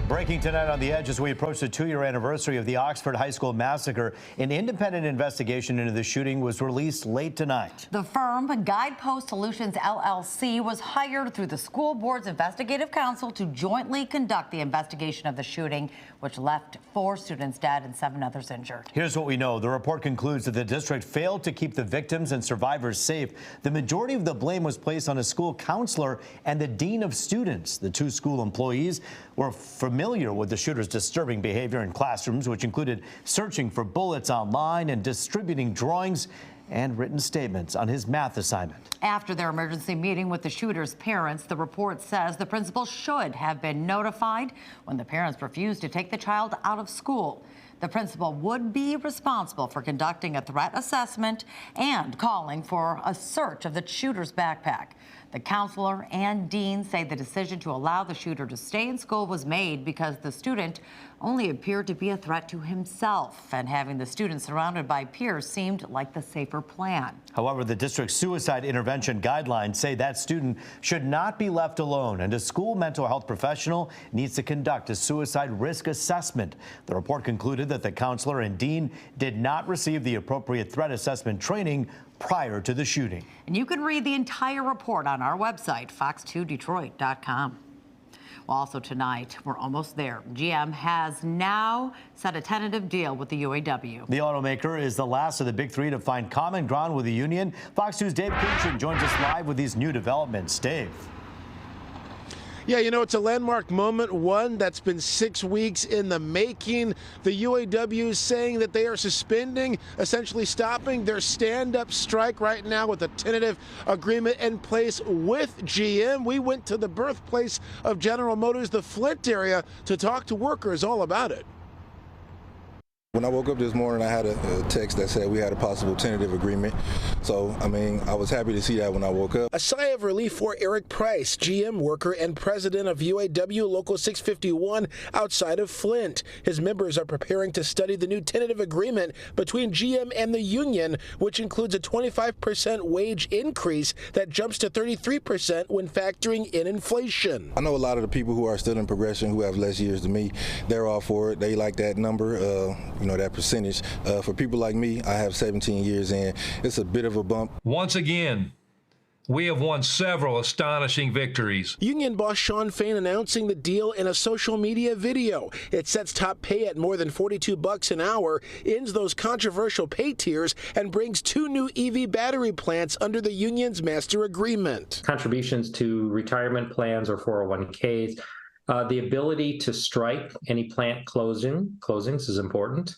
Breaking tonight on The Edge as we approach the 2-year anniversary of the Oxford High School massacre. An independent investigation into the shooting was released late tonight. The firm, Guidepost Solutions LLC, was hired through the school board's investigative council to jointly conduct the investigation of the shooting, which left 4 students dead and 7 others injured. Here's what we know. The report concludes that the district failed to keep the victims and survivors safe. The majority of the blame was placed on a school counselor and the dean of students. The 2 school employees were familiar with the shooter's disturbing behavior in classrooms, which included searching for bullets online and distributing drawings and written statements on his math assignment. After their emergency meeting with the shooter's parents, the report says the principal should have been notified when the parents refused to take the child out of school. The principal would be responsible for conducting a threat assessment and calling for a search of the shooter's backpack. The counselor and dean say the decision to allow the shooter to stay in school was made because the student only appeared to be a threat to himself, and having the student surrounded by peers seemed like the safer plan. However, the district's suicide intervention guidelines say that student should not be left alone, and a school mental health professional needs to conduct a suicide risk assessment. The report concluded that the counselor and dean did not receive the appropriate threat assessment training prior to the shooting. And you can read the entire report on our website, fox2detroit.com. Well, also tonight, we're almost there. GM has now set a tentative deal with the UAW. The automaker is the last of the big 3 to find common ground with the union. Fox 2's Dave Kinchin joins us live with these new developments. Dave. Yeah, you know, it's a landmark moment, one that's been 6 weeks in the making. The UAW is saying that they are suspending, essentially stopping their stand-up strike right now with a tentative agreement in place with GM. We went to the birthplace of General Motors, the Flint area, to talk to workers all about it. When I woke up this morning, I had a text that said we had a possible tentative agreement. So, I mean, I was happy to see that when I woke up. A sigh of relief for Eric Price, GM worker and president of UAW Local 651 outside of Flint. His members are preparing to study the new tentative agreement between GM and the union, which includes a 25% wage increase that jumps to 33% when factoring in inflation. I know a lot of the people who are still in progression, who have less years than me, they're all for it. They like that number. You know, that percentage. For people like me, I have 17 years in. It's a bit of a bump. Once again, we have won several astonishing victories. Union boss Shawn Fain announcing the deal in a social media video. It sets top pay at more than $42 an hour, ends those controversial pay tiers, and brings 2 new EV battery plants under the union's master agreement. Contributions to retirement plans or 401ks. The ability to strike any plant closings is important.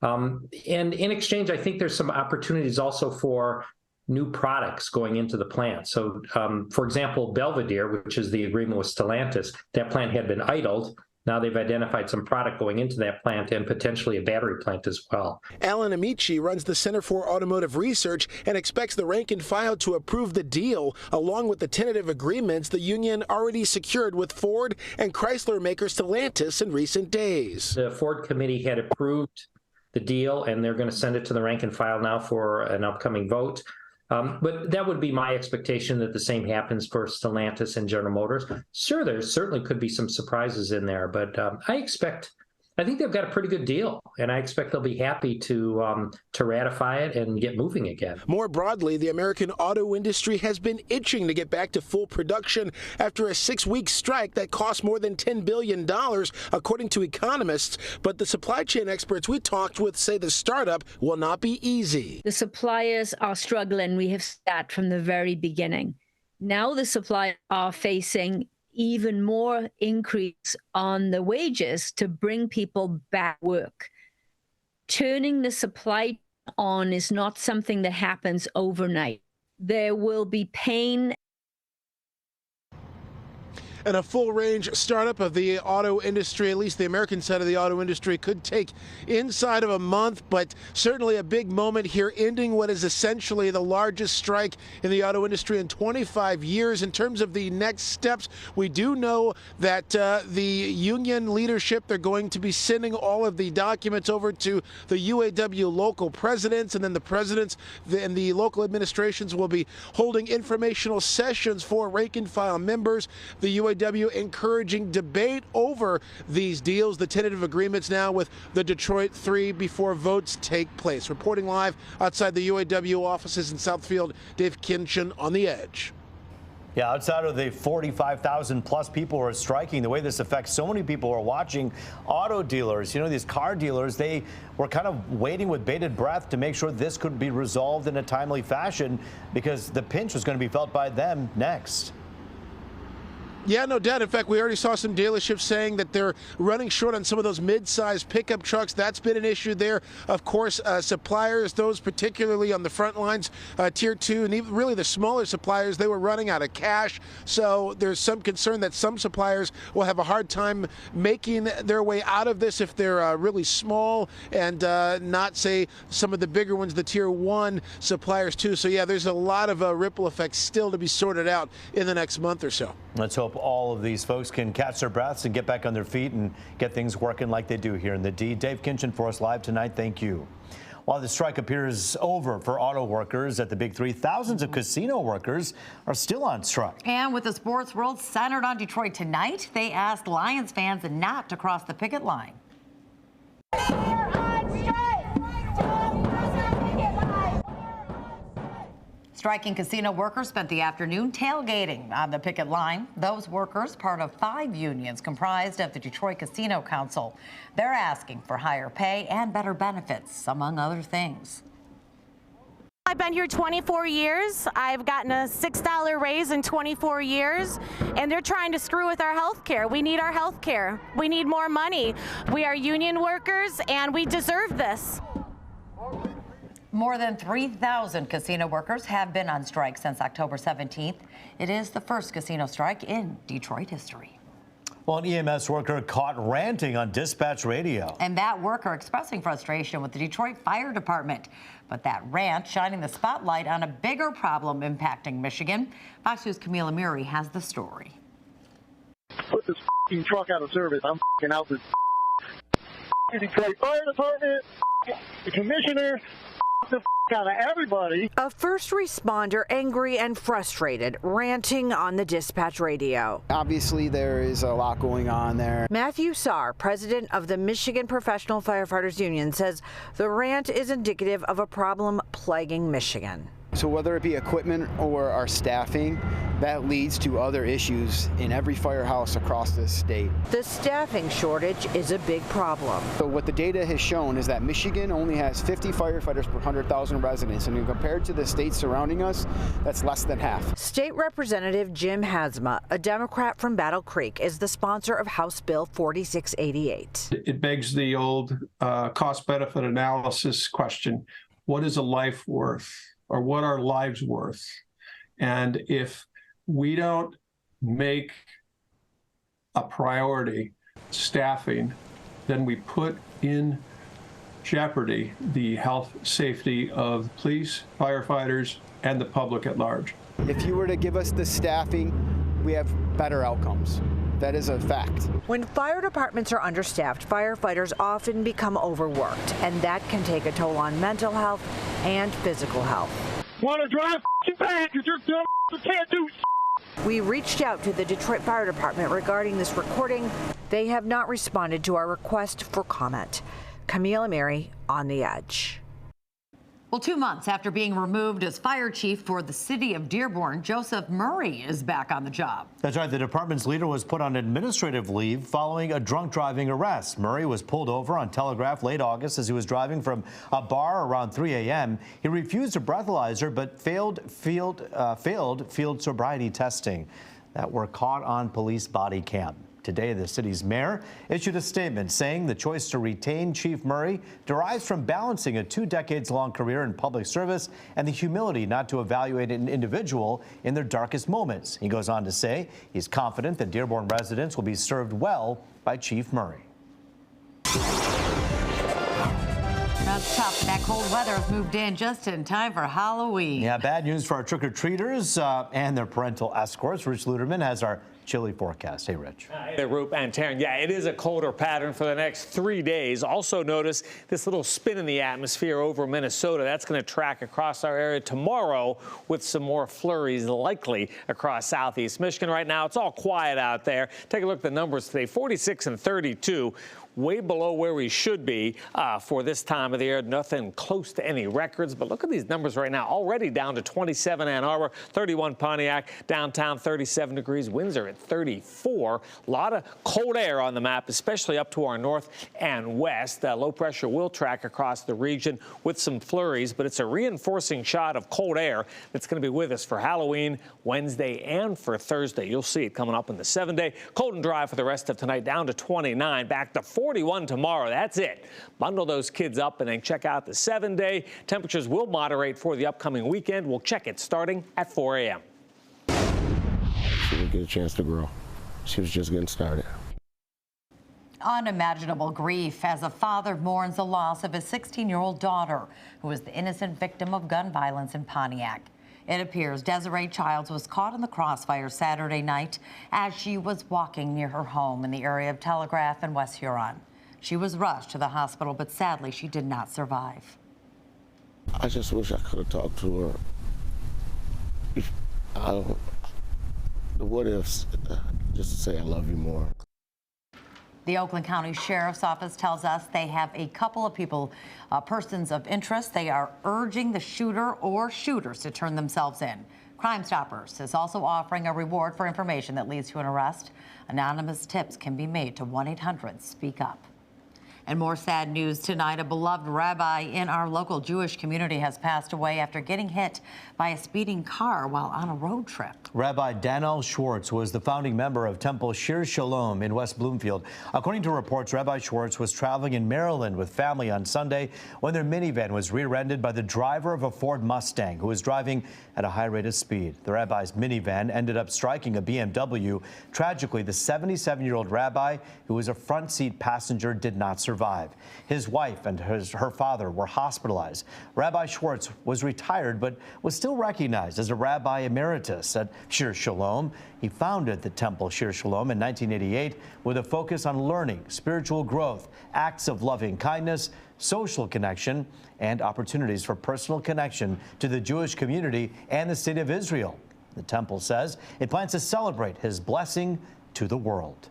And in exchange, I think there's some opportunities also for new products going into the plant. So, for example, Belvedere, which is the agreement with Stellantis, that plant had been idled. Now they've identified some product going into that plant and potentially a battery plant as well. Alan Amici runs the Center for Automotive Research and expects the rank and file to approve the deal, along with the tentative agreements the union already secured with Ford and Chrysler maker Stellantis in recent days. The Ford committee had approved the deal, and they're going to send it to the rank and file now for an upcoming vote. But that would be my expectation that the same happens for Stellantis and General Motors. Sure, there certainly could be some surprises in there, but I think they've got a pretty good deal, and I expect they'll be happy to ratify it and get moving again. More broadly, the American auto industry has been itching to get back to full production after a 6-week strike that cost more than $10 billion, according to economists. But the supply chain experts we talked with say the startup will not be easy. The suppliers are struggling. We have said that from the very beginning. Now the suppliers are facing even more increase on the wages to bring people back to work. Turning the supply on is not something that happens overnight. There will be pain. And a full-range startup of the auto industry, at least the American side of the auto industry, could take inside of a month, but certainly a big moment here, ending what is essentially the largest strike in the auto industry in 25 years. In terms of the next steps, we do know that the union leadership, they're going to be sending all of the documents over to the UAW local presidents, and then the presidents and the local administrations will be holding informational sessions for rank and file members. The UAW encouraging debate over these deals, the tentative agreements now with the Detroit 3 before votes take place. Reporting live outside the UAW offices in Southfield, Dave Kinchin on The Edge. Yeah, outside of the 45,000 plus people who are striking, the way this affects so many people who are watching auto dealers, you know, these car dealers, they were kind of waiting with bated breath to make sure this could be resolved in a timely fashion because the pinch was going to be felt by them next. Yeah, no doubt. In fact, we already saw some dealerships saying that they're running short on some of those mid-sized pickup trucks. That's been an issue there. Of course, suppliers, those particularly on the front lines, Tier 2, and even really the smaller suppliers, they were running out of cash. So there's some concern that some suppliers will have a hard time making their way out of this if they're really small and not, say, some of the bigger ones, the Tier 1 suppliers, too. So, yeah, there's a lot of ripple effects still to be sorted out in the next month or so. Let's hope all of these folks can catch their breaths and get back on their feet and get things working like they do here in the D. Dave Kinchin for us live tonight. Thank you. While the strike appears over for auto workers at the Big Three, thousands of casino workers are still on strike. And with the sports world centered on Detroit tonight, they asked Lions fans not to cross the picket line. Striking casino workers spent the afternoon tailgating on the picket line. Those workers, part of 5 unions comprised of the Detroit Casino Council. They're asking for higher pay and better benefits, among other things. I've been here 24 years. I've gotten a $6 raise in 24 years, and they're trying to screw with our health care. We need our health care. We need more money. We are union workers, and we deserve this. More than 3,000 casino workers have been on strike since October 17th. It is the first casino strike in Detroit history. Well, an EMS worker caught ranting on dispatch radio. And that worker expressing frustration with the Detroit Fire Department. But that rant shining the spotlight on a bigger problem impacting Michigan. Fox News' Camille Amiri has the story. Put this f***ing truck out of service. I'm f***ing out this Detroit Fire Department, the commissioner, the f*** out of everybody. A first responder angry and frustrated, ranting on the dispatch radio. Obviously, there is a lot going on there. Matthew Saar, president of the Michigan Professional Firefighters Union, says the rant is indicative of a problem plaguing Michigan. So whether it be equipment or our staffing, that leads to other issues in every firehouse across this state. The staffing shortage is a big problem. So what the data has shown is that Michigan only has 50 firefighters per 100,000 residents, and compared to the states surrounding us, that's less than half. State Representative Jim Hazma, a Democrat from Battle Creek, is the sponsor of House Bill 4688. It begs the old cost-benefit analysis question. What is a life worth? Or what are lives worth? And if we don't make a priority staffing, then we put in jeopardy the health, safety of police, firefighters, and the public at large. If you were to give us the staffing, we have better outcomes. That is a fact. When fire departments are understaffed, firefighters often become overworked, and that can take a toll on mental health and physical health. Want to drive back because you're dumb you can't do We reached out to the Detroit Fire Department regarding this recording. They have not responded to our request for comment. Camille Amiri on The Edge. Well, 2 months after being removed as fire chief for the city of Dearborn, Joseph Murray is back on the job. That's right. The department's leader was put on administrative leave following a drunk driving arrest. Murray was pulled over on Telegraph late August as he was driving from a bar around 3 a.m. He refused a breathalyzer but failed field sobriety testing that were caught on police body cam. Today, the city's mayor issued a statement saying the choice to retain Chief Murray derives from balancing a 2 decades-long career in public service and the humility not to evaluate an individual in their darkest moments. He goes on to say he's confident that Dearborn residents will be served well by Chief Murray. That's tough. That cold weather has moved in just in time for Halloween. Yeah, bad news for our trick-or-treaters and their parental escorts. Rich Luderman has our chilly forecast. Hey, Rich. Hey, Roop and Taryn. Yeah, it is a colder pattern for the next 3 days. Also notice this little spin in the atmosphere over Minnesota. That's going to track across our area tomorrow with some more flurries likely across southeast Michigan. Right now, it's all quiet out there. Take a look at the numbers today, 46 and 32. Way below where we should be for this time of the year. Nothing close to any records, but look at these numbers right now. Already down to 27 Ann Arbor, 31 Pontiac, downtown 37 degrees. Winds are at 34. A lot of cold air on the map, especially up to our north and west. Low pressure will track across the region with some flurries, but it's a reinforcing shot of cold air that's going to be with us for Halloween, Wednesday, and for Thursday. You'll see it coming up in the 7-day. Cold and dry for the rest of tonight, down to 29, back to 41 tomorrow. That's it. Bundle those kids up and then check out the 7-day. Temperatures will moderate for the upcoming weekend. We'll check it starting at 4 a.m. She didn't get a chance to grow. She was just getting started. Unimaginable grief as a father mourns the loss of his 16-year-old daughter, who was the innocent victim of gun violence in Pontiac. It appears Desiree Childs was caught in the crossfire Saturday night as she was walking near her home in the area of Telegraph and West Huron. She was rushed to the hospital, but sadly, she did not survive. I just wish I could have talked to her. The what ifs, just to say I love you more. The Oakland County Sheriff's Office tells us they have a couple of persons of interest. They are urging the shooter or shooters to turn themselves in. Crime Stoppers is also offering a reward for information that leads to an arrest. Anonymous tips can be made to 1-800-SPEAK-UP. And more sad news tonight. A beloved rabbi in our local Jewish community has passed away after getting hit by a speeding car while on a road trip. Rabbi Daniel Schwartz was the founding member of Temple Shir Shalom in West Bloomfield. According to reports, Rabbi Schwartz was traveling in Maryland with family on Sunday when their minivan was rear-ended by the driver of a Ford Mustang who was driving at a high rate of speed. The rabbi's minivan ended up striking a BMW. Tragically, the 77-year-old rabbi, who was a front seat passenger, did not survive. His wife and her father were hospitalized. Rabbi Schwartz was retired but was still recognized as a rabbi emeritus at Shir Shalom. He founded the Temple Shir Shalom in 1988 with a focus on learning, spiritual growth, acts of loving kindness, social connection, and opportunities for personal connection to the Jewish community and the state of Israel. The temple says it plans to celebrate his blessing to the world.